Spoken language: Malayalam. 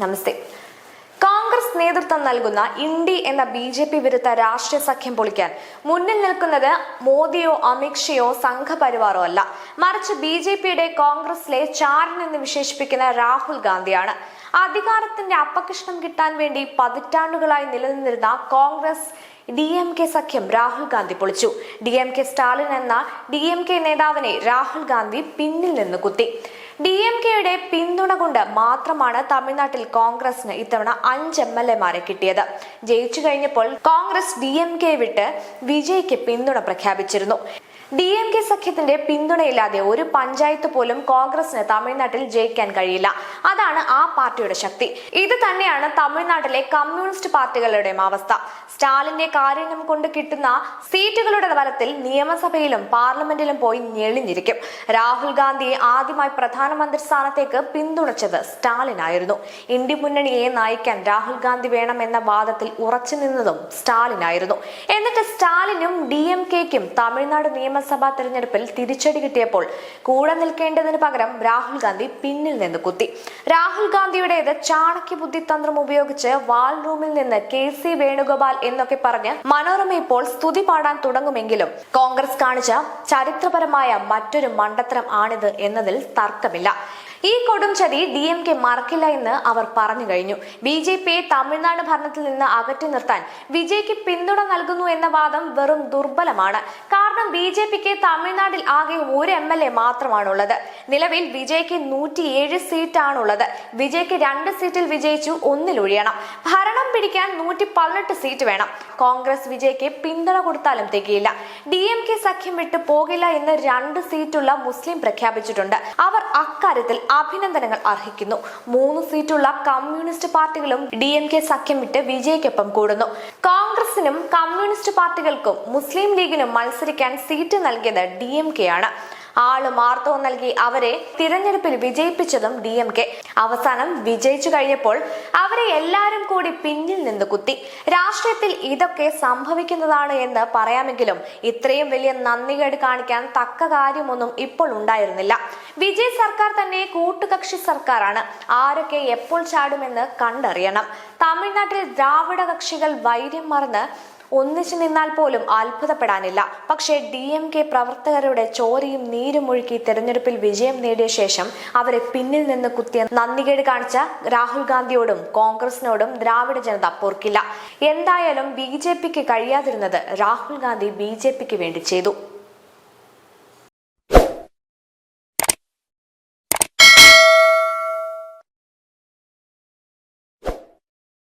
നമസ്തേ. കോൺഗ്രസ് നേതൃത്വം നൽകുന്ന ഇന്ത്യ എന്ന BJP വിരുദ്ധ രാഷ്ട്രീയ സഖ്യം പൊളിക്കാൻ മുന്നിൽ നിൽക്കുന്നത് മോദിയോ അമിത്ഷയോ സംഘപരിവാറോ അല്ല, മറിച്ച് BJPയുടെ കോൺഗ്രസിലെ ചാരൻ എന്ന് വിശേഷിപ്പിക്കുന്ന രാഹുൽ ഗാന്ധിയാണ്. അധികാരത്തിന്റെ അപകർഷണം കിട്ടാൻ വേണ്ടി പതിറ്റാണ്ടുകളായി നിലനിന്നിരുന്ന കോൺഗ്രസ് DMK സഖ്യം രാഹുൽ ഗാന്ധി പൊളിച്ചു. DMK സ്റ്റാലിൻ എന്ന DMK നേതാവിനെ രാഹുൽ ഗാന്ധി പിന്നിൽ നിന്ന് കുത്തി. DMKയുടെ പിന്തുണ കൊണ്ട് മാത്രമാണ് തമിഴ്നാട്ടിൽ കോൺഗ്രസിന് ഇത്തവണ 5 MLA-മാരെ കിട്ടിയത്. ജയിച്ചു കഴിഞ്ഞപ്പോൾ കോൺഗ്രസ് DMK വിട്ട് വിജയ്ക്ക് പിന്തുണ പ്രഖ്യാപിച്ചിരുന്നു. DMK സഖ്യത്തിന്റെ പിന്തുണയില്ലാതെ ഒരു പഞ്ചായത്ത് പോലും കോൺഗ്രസിന് തമിഴ്നാട്ടിൽ ജയിക്കാൻ കഴിയില്ല. അതാണ് ആ പാർട്ടിയുടെ ശക്തി. ഇത് തന്നെയാണ് തമിഴ്നാട്ടിലെ കമ്മ്യൂണിസ്റ്റ് പാർട്ടികളുടെയും അവസ്ഥ. സ്റ്റാലിന്റെ കാരുണ്യം കൊണ്ട് കിട്ടുന്ന സീറ്റുകളുടെ ബലത്തിൽ നിയമസഭയിലും പാർലമെന്റിലും പോയി ഞെളിഞ്ഞിരിക്കും. രാഹുൽ ഗാന്ധിയെ ആദ്യമായി പ്രധാനമന്ത്രി സ്ഥാനത്തേക്ക് പിന്തുണച്ചത് സ്റ്റാലിനായിരുന്നു. ഇന്ത്യ മുന്നണിയെ നയിക്കാൻ രാഹുൽ ഗാന്ധി വേണമെന്ന വാദത്തിൽ ഉറച്ചു നിന്നതും സ്റ്റാലിനായിരുന്നു. എന്നിട്ട് സ്റ്റാലിനും DMKയ്ക്കും തമിഴ്നാട് നിയമസഭാ തെരഞ്ഞെടുപ്പിൽ തിരിച്ചടി കിട്ടിയപ്പോൾ കൂടെ നിൽക്കേണ്ടതിന് പകരം രാഹുൽ ഗാന്ധി പിന്നിൽ നിന്ന് കുത്തി. രാഹുൽ ഗാന്ധിയുടേത് ചാണക്യ ബുദ്ധിതന്ത്രം ഉപയോഗിച്ച് വാൾ റൂമിൽ നിന്ന് KC വേണുഗോപാൽ എന്നൊക്കെ പറഞ്ഞ് മനോരമ ഇപ്പോൾ സ്തുതി പാടാൻ തുടങ്ങുമെങ്കിലും കോൺഗ്രസ് കാണിച്ച ചരിത്രപരമായ മറ്റൊരു മണ്ടത്തരം ആണിത് എന്നതിൽ തർക്കമില്ല. ഈ കൊടും ചതി DMK മറക്കില്ല എന്ന് അവർ പറഞ്ഞു കഴിഞ്ഞു. BJPയെ തമിഴ്നാട് ഭരണത്തിൽ നിന്ന് അകറ്റി നിർത്താൻ വിജയ്ക്ക് പിന്തുണ നൽകുന്നു എന്ന വാദം വെറും ദുർബലമാണ്. കാരണം BJPക്ക് തമിഴ്നാട്ടിൽ ആകെ ഒരു MLA മാത്രമാണുള്ളത്. നിലവിൽ വിജയ്ക്ക് 107 സീറ്റാണുള്ളത്. വിജയ്ക്ക് 2 സീറ്റിൽ വിജയിച്ചു, 1-ൽ ഒഴിയണം. ഭരണം പിടിക്കാൻ 118 സീറ്റ് വേണം. കോൺഗ്രസ് വിജയ്ക്ക് പിന്തുണ കൊടുത്താലും തികയില്ല. DMK സഖ്യം വിട്ടു പോകില്ല എന്ന് 2 സീറ്റുള്ള മുസ്ലിം പ്രഖ്യാപിച്ചിട്ടുണ്ട്. അവർ അക്കാര്യത്തിൽ അഭിനന്ദനങ്ങൾ അർഹിക്കുന്നു. 3 സീറ്റുള്ള കമ്മ്യൂണിസ്റ്റ് പാർട്ടികളും DMK സഖ്യം വിട്ട് വിജയ്ക്കൊപ്പം കൂടുന്നു. കോൺഗ്രസിനും കമ്മ്യൂണിസ്റ്റ് പാർട്ടികൾക്കും മുസ്ലിം ലീഗിനും മത്സരിക്കാൻ സീറ്റ് നൽകിയത് DMK ആണ്. ആളും ആർത്തവും നൽകി അവരെ തിരഞ്ഞെടുപ്പിൽ വിജയിപ്പിച്ചതും DMK. അവസാനം വിജയിച്ചു കഴിഞ്ഞപ്പോൾ അവരെ എല്ലാവരും കൂടി പിന്നിൽ നിന്ന് കുത്തി. രാഷ്ട്രീയത്തിൽ ഇതൊക്കെ സംഭവിക്കുന്നതാണ് എന്ന് പറയാമെങ്കിലും ഇത്രയും വലിയ നന്ദികേട് കാണിക്കാൻ തക്ക കാര്യമൊന്നും ഇപ്പോൾ ഉണ്ടായിരുന്നില്ല. വിജയ് സർക്കാർ തന്നെ കൂട്ടുകക്ഷി സർക്കാരാണ്. ആരൊക്കെ എപ്പോൾ ചാടുമെന്ന് കണ്ടറിയണം. തമിഴ്നാട്ടിൽ ദ്രാവിഡ കക്ഷികൾ വൈര്യം മറന്ന് ഒന്നിച്ചു നിന്നാൽ പോലും അത്ഭുതപ്പെടാനില്ല. പക്ഷേ DMK പ്രവർത്തകരുടെ ചോരയും നീരും ഒഴുക്കി തെരഞ്ഞെടുപ്പിൽ വിജയം നേടിയ ശേഷം അവരെ പിന്നിൽ നിന്ന് കുത്തിയ നന്ദികേട് കാണിച്ച രാഹുൽ ഗാന്ധിയോടും കോൺഗ്രസിനോടും ദ്രാവിഡ ജനത പൊറുക്കില്ല. എന്തായാലും BJPക്ക് കഴിയാതിരുന്നത് രാഹുൽ ഗാന്ധി BJPക്ക് വേണ്ടി ചെയ്തു.